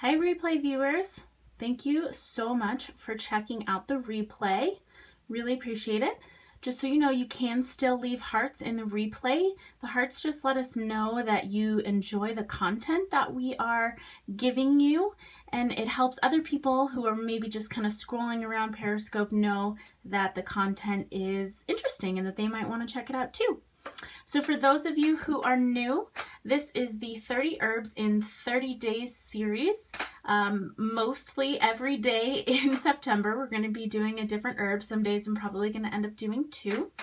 Hi replay viewers, thank you so much for checking out the replay. Really appreciate it. Just so you know, you can still leave hearts in the replay. The hearts just let us know that you enjoy the content that we are giving you, and it helps other people who are maybe just kind of scrolling around Periscope know that the content is interesting and that they might want to check it out too. So for those of you who are new, this is the 30 Herbs in 30 Days series. Mostly every day in September, we're going to be doing a different herb. Some days I'm probably going to end up doing two.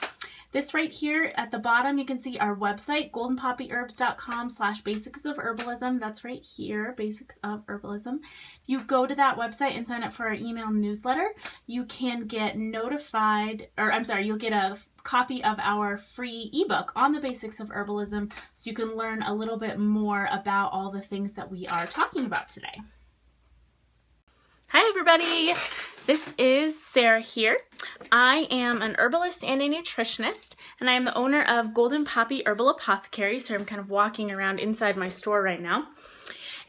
This right here at the bottom, you can see our website, goldenpoppyherbs.com/basics of herbalism. That's right here, basics of herbalism. If you go to that website and sign up for our email newsletter, you can get notified, or I'm sorry, you'll get a copy of our free ebook on the basics of herbalism, so you can learn a little bit more about all the things that we are talking about today. Hi everybody, this is Sarah here. I am an herbalist and a nutritionist, and I am the owner of Golden Poppy Herbal Apothecary, so I'm kind of walking around inside my store right now.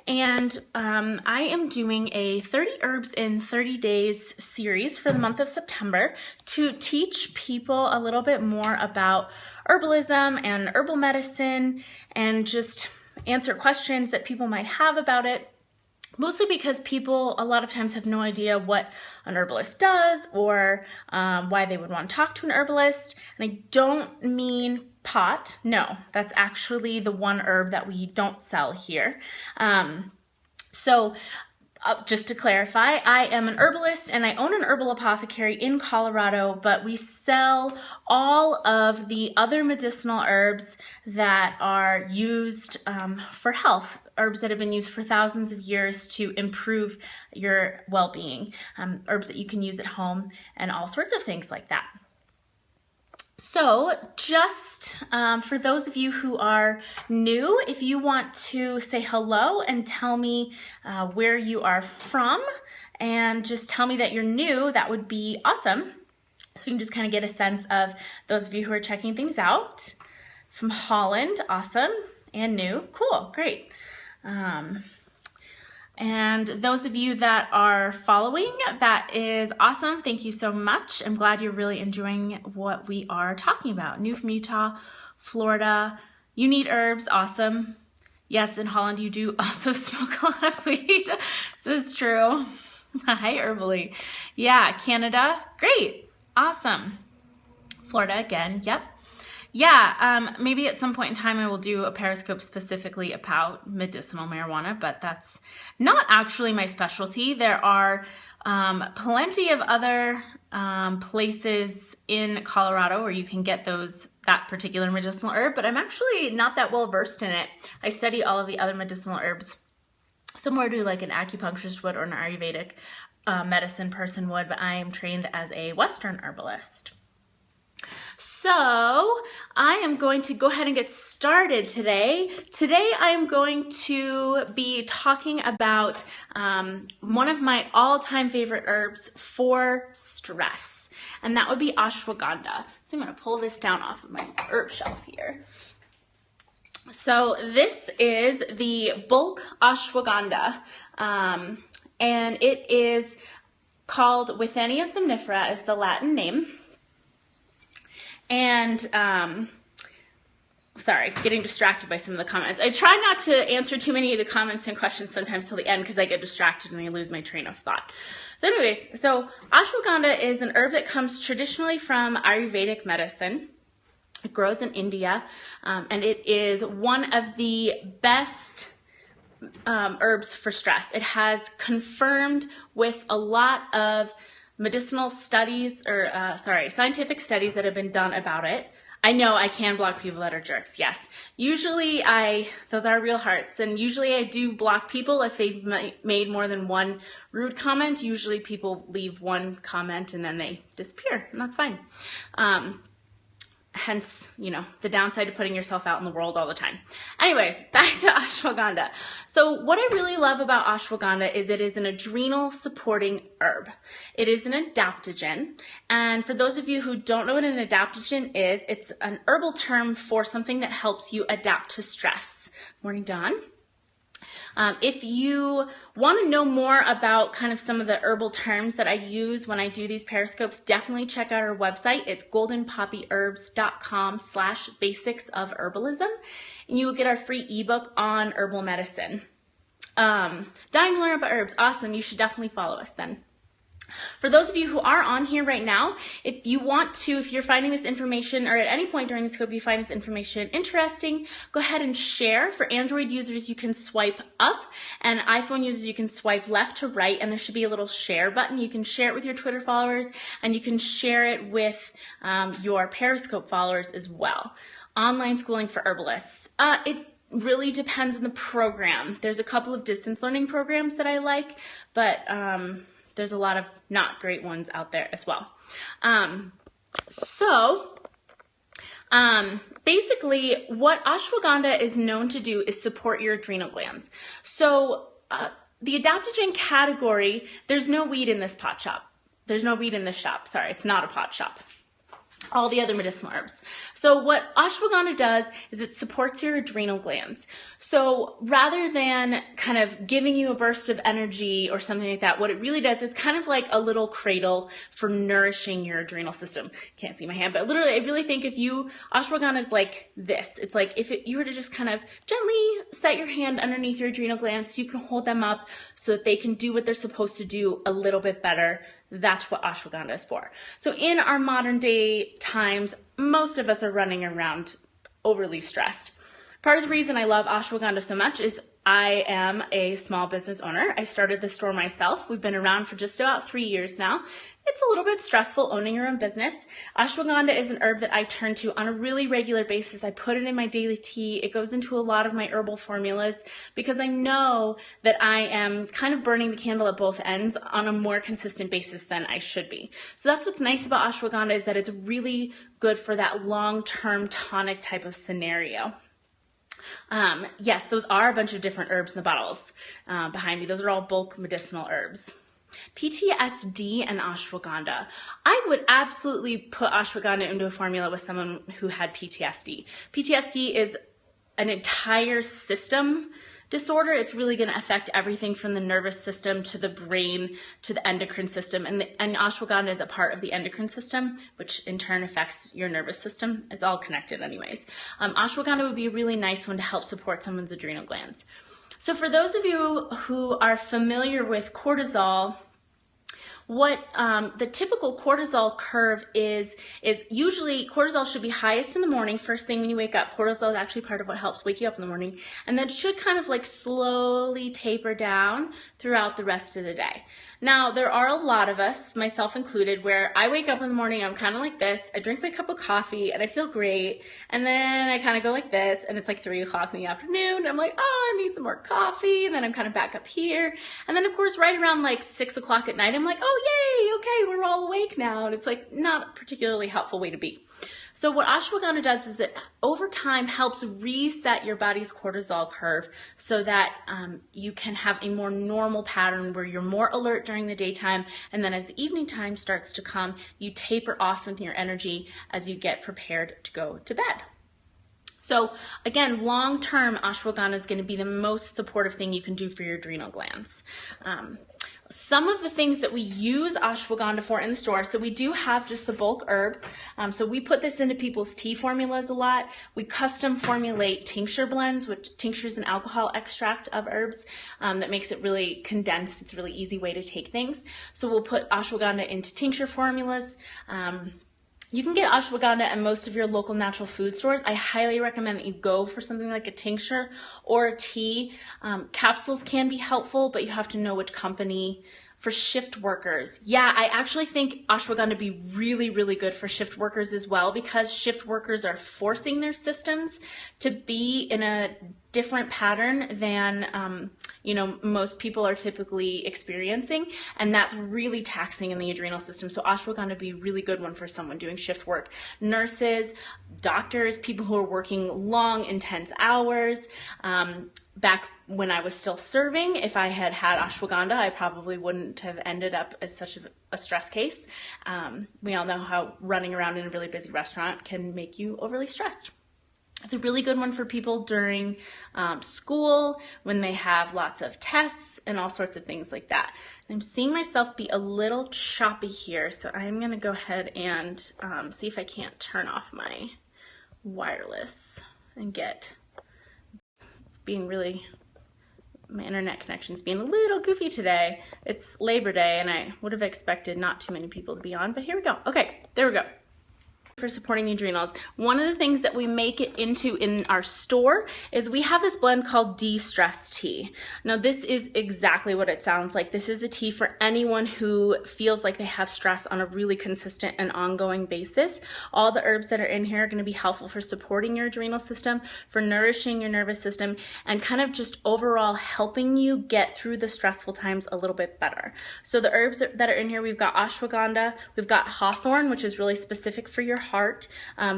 And I am doing a 30 Herbs in 30 Days series for the month of September to teach people a little bit more about herbalism and herbal medicine and just answer questions that people might have about it. Mostly because people a lot of times have no idea what an herbalist does or why they would want to talk to an herbalist. And I don't mean pot. No, that's actually the one herb that we don't sell here. Just to clarify, I am an herbalist and I own an herbal apothecary in Colorado, but we sell all of the other medicinal herbs that are used for health, herbs that have been used for thousands of years to improve your well-being, herbs that you can use at home, and all sorts of things like that. So just for those of you who are new, if you want to say hello and tell me where you are from and just tell me that you're new, that would be awesome. So you can just kind of get a sense of those of you who are checking things out. From Holland, awesome, and new, cool, great. And those of you that are following, that is awesome. Thank you so much. I'm glad you're really enjoying what we are talking about. New from Utah, Florida. You need herbs, awesome. Yes, in Holland you do also smoke a lot of weed. This is true. Hi, Herbally. Yeah, Canada, great, awesome. Florida again, yep. Yeah, maybe at some point in time I will do a Periscope specifically about medicinal marijuana, but that's not actually my specialty. There are plenty of other places in Colorado where you can get that particular medicinal herb, but I'm actually not that well versed in it. I study all of the other medicinal herbs, similar to like an acupuncturist would or an Ayurvedic medicine person would, but I am trained as a Western herbalist. So I am going to go ahead and get started today. Today I am going to be talking about one of my all-time favorite herbs for stress, and that would be ashwagandha. So I'm going to pull this down off of my herb shelf here. So this is the bulk ashwagandha, and it is called Withenia somnifera is the Latin name. And, sorry, getting distracted by some of the comments. I try not to answer too many of the comments and questions sometimes till the end because I get distracted and I lose my train of thought. So anyways, so ashwagandha is an herb that comes traditionally from Ayurvedic medicine. It grows in India, and it is one of the best herbs for stress. It has confirmed with a lot of medicinal studies, or scientific studies that have been done about it. I know I can block people that are jerks, yes. Usually those are real hearts, and usually I do block people if they've made more than one rude comment. Usually people leave one comment and then they disappear, and that's fine. Hence, the downside of putting yourself out in the world all the time. Anyways, back to ashwagandha. So what I really love about ashwagandha is it is an adrenal supporting herb. It is an adaptogen. And for those of you who don't know what an adaptogen is, it's an herbal term for something that helps you adapt to stress. Morning, Dawn. If you want to know more about kind of some of the herbal terms that I use when I do these Periscopes, definitely check out our website. It's goldenpoppyherbs.com/basics of herbalism, and you will get our free ebook on herbal medicine. Dying to learn about herbs. Awesome. You should definitely follow us then. For those of you who are on here right now, if you want to, if you're finding this information, or at any point during this scope you find this information interesting, go ahead and share. For Android users, you can swipe up, and iPhone users, you can swipe left to right, and there should be a little share button. You can share it with your Twitter followers, and you can share it with your Periscope followers as well. Online schooling for herbalists. It really depends on the program. There's a couple of distance learning programs that I like, but there's a lot of not great ones out there as well. Basically, what ashwagandha is known to do is support your adrenal glands. So the adaptogen category, there's no weed in this pot shop. There's no weed in this shop. Sorry, it's not a pot shop. All the other medicinal herbs. So what ashwagandha does is it supports your adrenal glands. So rather than kind of giving you a burst of energy or something like that, what it really does, it's kind of like a little cradle for nourishing your adrenal system. Can't see my hand, but literally, I really think ashwagandha is like this. It's like if you were to just kind of gently set your hand underneath your adrenal glands so you can hold them up so that they can do what they're supposed to do a little bit better. That's what ashwagandha is for. So in our modern day times, most of us are running around overly stressed. Part of the reason I love ashwagandha so much is I am a small business owner. I started the store myself. We've been around for just about 3 years now. It's a little bit stressful owning your own business. Ashwagandha is an herb that I turn to on a really regular basis. I put it in my daily tea. It goes into a lot of my herbal formulas because I know that I am kind of burning the candle at both ends on a more consistent basis than I should be. So that's what's nice about ashwagandha, is that it's really good for that long-term tonic type of scenario. Yes, those are a bunch of different herbs in the bottles behind me. Those are all bulk medicinal herbs. PTSD and ashwagandha. I would absolutely put ashwagandha into a formula with someone who had PTSD. PTSD is an entire system disorder. It's really going to affect everything from the nervous system to the brain to the endocrine system. And ashwagandha is a part of the endocrine system, which in turn affects your nervous system. It's all connected anyways. Ashwagandha would be a really nice one to help support someone's adrenal glands. So for those of you who are familiar with cortisol, what the typical cortisol curve is usually cortisol should be highest in the morning, first thing when you wake up. Cortisol is actually part of what helps wake you up in the morning, and then should kind of like slowly taper down throughout the rest of the day. Now, there are a lot of us, myself included, where I wake up in the morning, I'm kind of like this, I drink my cup of coffee and I feel great, and then I kind of go like this, and it's like 3 o'clock in the afternoon, and I'm like, oh, I need some more coffee, and then I'm kind of back up here, and then of course right around like 6 o'clock at night, I'm like, oh yay, okay, we're all awake now, and it's like not a particularly helpful way to be. So what ashwagandha does is it over time helps reset your body's cortisol curve so that you can have a more normal pattern where you're more alert during the daytime, and then as the evening time starts to come, you taper off with your energy as you get prepared to go to bed. So again, long-term, ashwagandha is going to be the most supportive thing you can do for your adrenal glands. Some of the things that we use ashwagandha for in the store, so we do have just the bulk herb. So we put this into people's tea formulas a lot. We custom formulate tincture blends, which tincture is an alcohol extract of herbs that makes it really condensed. It's a really easy way to take things. So we'll put ashwagandha into tincture formulas. You can get ashwagandha at most of your local natural food stores. I highly recommend that you go for something like a tincture or a tea. Capsules can be helpful, but you have to know which company. For shift workers, yeah, I actually think ashwagandha would be really, really good for shift workers as well, because shift workers are forcing their systems to be in a different pattern than most people are typically experiencing, and that's really taxing in the adrenal system. So ashwagandha would be a really good one for someone doing shift work. Nurses, doctors, people who are working long, intense hours. Back when I was still serving, if I had had ashwagandha, I probably wouldn't have ended up as such a stress case. We all know how running around in a really busy restaurant can make you overly stressed. It's a really good one for people during school when they have lots of tests and all sorts of things like that. And I'm seeing myself be a little choppy here, so I'm going to go ahead and see if I can't turn off my wireless and get, it's being really, my internet connection's being a little goofy today. It's Labor Day and I would have expected not too many people to be on, but here we go. Okay, there we go. For supporting the adrenals. One of the things that we make it into in our store is we have this blend called De-Stress Tea. Now this is exactly what it sounds like. This is a tea for anyone who feels like they have stress on a really consistent and ongoing basis. All the herbs that are in here are going to be helpful for supporting your adrenal system, for nourishing your nervous system, and kind of just overall helping you get through the stressful times a little bit better. So the herbs that are in here, we've got ashwagandha, we've got hawthorn, which is really specific for your heart.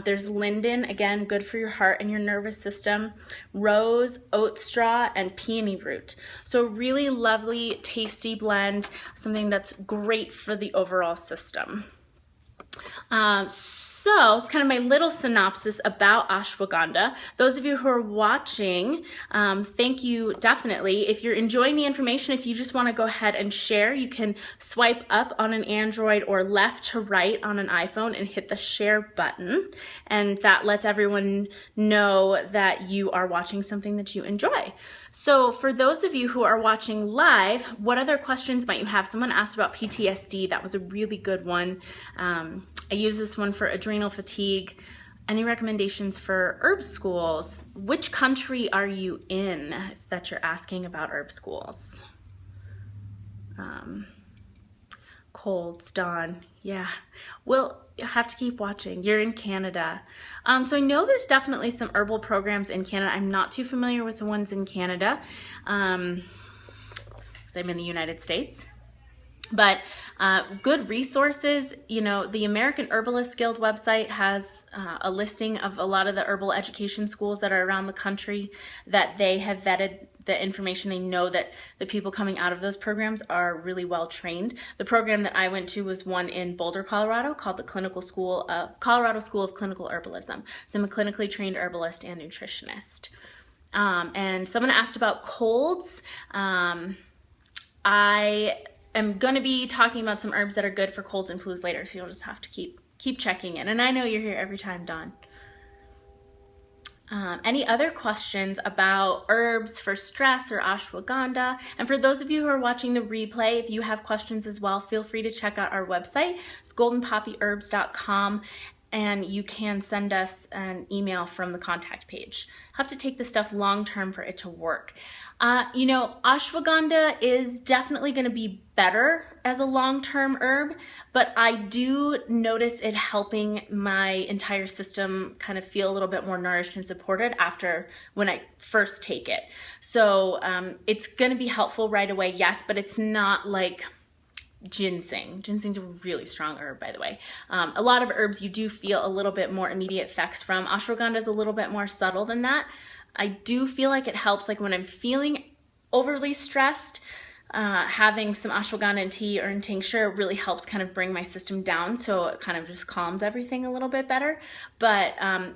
There's linden, again, good for your heart and your nervous system. Rose, oat straw, and peony root. So really lovely, tasty blend, something that's great for the overall system. So it's kind of my little synopsis about ashwagandha. Those of you who are watching, thank you definitely. If you're enjoying the information, if you just want to go ahead and share, you can swipe up on an Android or left to right on an iPhone and hit the share button. And that lets everyone know that you are watching something that you enjoy. So for those of you who are watching live, what other questions might you have? Someone asked about PTSD. That was a really good one. I use this one for adrenal fatigue. Any recommendations for herb schools? Which country are you in that you're asking about herb schools? Colds, Dawn. Yeah, we'll have to keep watching. You're in Canada. So I know there's definitely some herbal programs in Canada. I'm not too familiar with the ones in Canada because I'm in the United States. But good resources, you know, the American Herbalist Guild website has a listing of a lot of the herbal education schools that are around the country that they have vetted the information. They know that the people coming out of those programs are really well trained. The program that I went to was one in Boulder, Colorado called the Colorado School of Clinical Herbalism. So I'm a clinically trained herbalist and nutritionist. And someone asked about colds. I'm going to be talking about some herbs that are good for colds and flus later, so you'll just have to keep checking in. And I know you're here every time, Dawn. Any other questions about herbs for stress or ashwagandha? And for those of you who are watching the replay, if you have questions as well, feel free to check out our website. It's goldenpoppyherbs.com. And you can send us an email from the contact page. Have to take this stuff long term for it to work. You know, ashwagandha is definitely going to be better as a long-term herb, but I do notice it helping my entire system kind of feel a little bit more nourished and supported after when I first take it. So it's going to be helpful right away, yes, but it's not like ginseng. Ginseng's a really strong herb, by the way. A lot of herbs you do feel a little bit more immediate effects from. Ashwagandha is a little bit more subtle than that. I do feel like it helps, like when I'm feeling overly stressed, having some ashwagandha in tea or in tincture really helps kind of bring my system down, so it kind of just calms everything a little bit better. But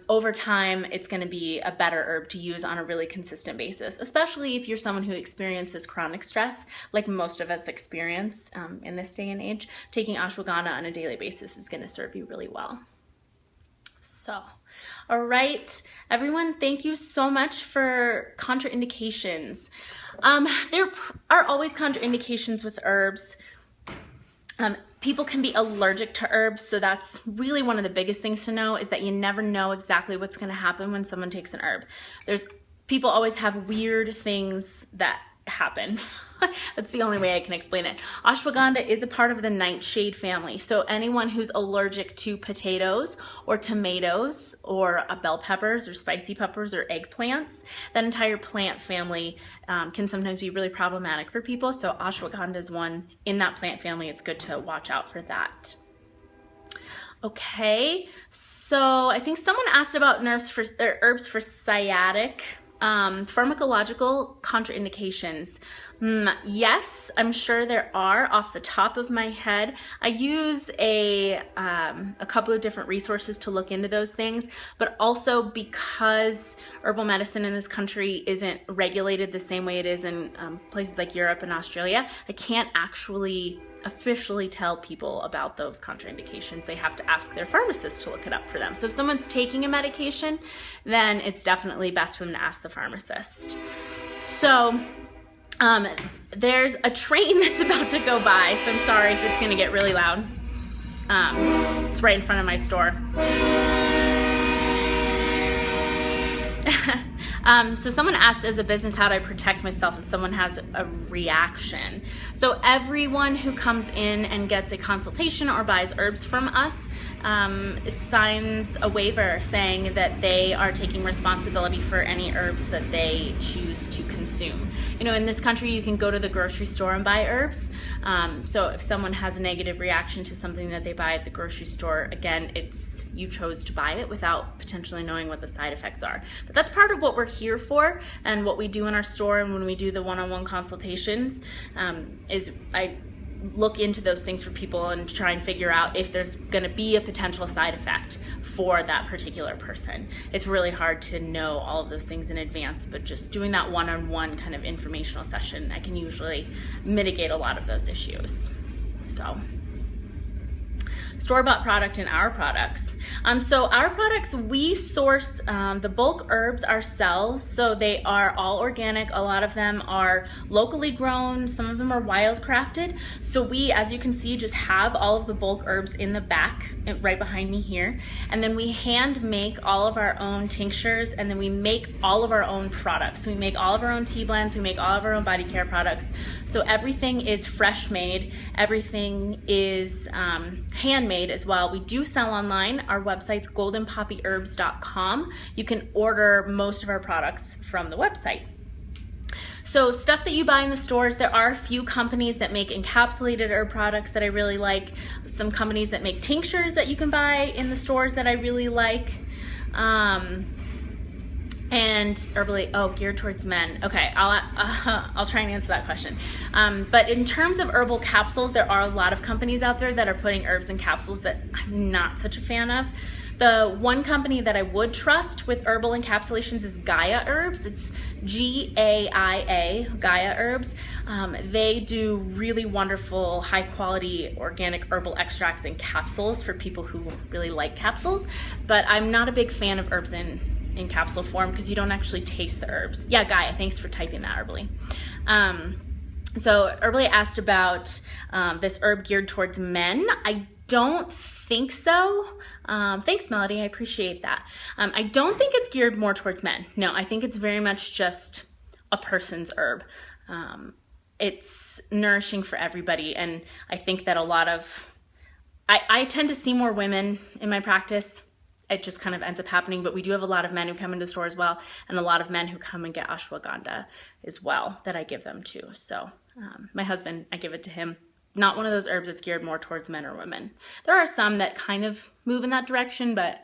over time, it's going to be a better herb to use on a really consistent basis, especially if you're someone who experiences chronic stress, like most of us experience in this day and age. Taking ashwagandha on a daily basis is going to serve you really well. So, all right, everyone, thank you so much for contraindications. There are always contraindications with herbs. People can be allergic to herbs, so that's really one of the biggest things to know, is that you never know exactly what's going to happen when someone takes an herb. People always have weird things that happen. That's the only way I can explain it. Ashwagandha is a part of the nightshade family. So anyone who's allergic to potatoes or tomatoes or bell peppers or spicy peppers or eggplants, that entire plant family can sometimes be really problematic for people. So ashwagandha is one in that plant family. It's good to watch out for that. Okay, so I think someone asked about herbs for sciatic. Pharmacological contraindications. Yes, I'm sure there are off the top of my head. I use a couple of different resources to look into those things, but also because herbal medicine in this country isn't regulated the same way it is in places like Europe and Australia, I can't actually officially tell people about those contraindications. They have to ask their pharmacist to look it up for them. So if someone's taking a medication, then it's definitely best for them to ask the pharmacist. So there's a train that's about to go by, so I'm sorry if it's gonna get really loud. It's right in front of my store. So someone asked, as a business, how do I protect myself if someone has a reaction? So everyone who comes in and gets a consultation or buys herbs from us signs a waiver saying that they are taking responsibility for any herbs that they choose to consume. You know, in this country, you can go to the grocery store and buy herbs. So if someone has a negative reaction to something that they buy at the grocery store, again, it's you chose to buy it without potentially knowing what the side effects are. But that's part of what we're here for, and what we do in our store and when we do the one-on-one consultations is I look into those things for people and try and figure out if there's going to be a potential side effect for that particular person. It's really hard to know all of those things in advance, but just doing that one-on-one kind of informational session, I can usually mitigate a lot of those issues. So store-bought product and our products. So our products, we source the bulk herbs ourselves, so they are all organic. A lot of them are locally grown, some of them are wildcrafted. So we, as you can see, just have all of the bulk herbs in the back, right behind me here. And then we hand make all of our own tinctures, and then we make all of our own products. So we make all of our own tea blends, we make all of our own body care products. So everything is fresh made, everything is handmade as well. We do sell online. Our website's goldenpoppyherbs.com. You can order most of our products from the website. So stuff that you buy in the stores, there are a few companies that make encapsulated herb products that I really like. Some companies that make tinctures that you can buy in the stores that I really like. And herbally, geared towards men. Okay, I'll try and answer that question. But in terms of herbal capsules, there are a lot of companies out there that are putting herbs in capsules that I'm not such a fan of. The one company that I would trust with herbal encapsulations is Gaia Herbs. It's G-A-I-A, Gaia Herbs. They do really wonderful, high quality organic herbal extracts in capsules for people who really like capsules. But I'm not a big fan of herbs in capsule form because you don't actually taste the herbs. Yeah, Gaia, thanks for typing that, Herbally. So Herbally asked about this herb geared towards men. I don't think so. Thanks, Melody, I appreciate that. I don't think it's geared more towards men. No, I think it's very much just a person's herb. It's nourishing for everybody, and I think that a lot of, I tend to see more women in my practice. It just kind of ends up happening, but we do have a lot of men who come into the store as well, and a lot of men who come and get ashwagandha as well that I give them to. So my husband, I give it to him. Not one of those herbs that's geared more towards men or women. There are some that kind of move in that direction, but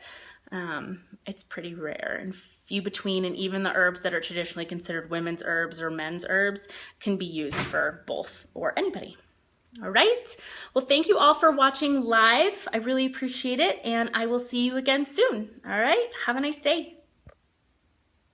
it's pretty rare and few between, and even the herbs that are traditionally considered women's herbs or men's herbs can be used for both or anybody. All right. Well, thank you all for watching live. I really appreciate it, and I will see you again soon. All right. Have a nice day.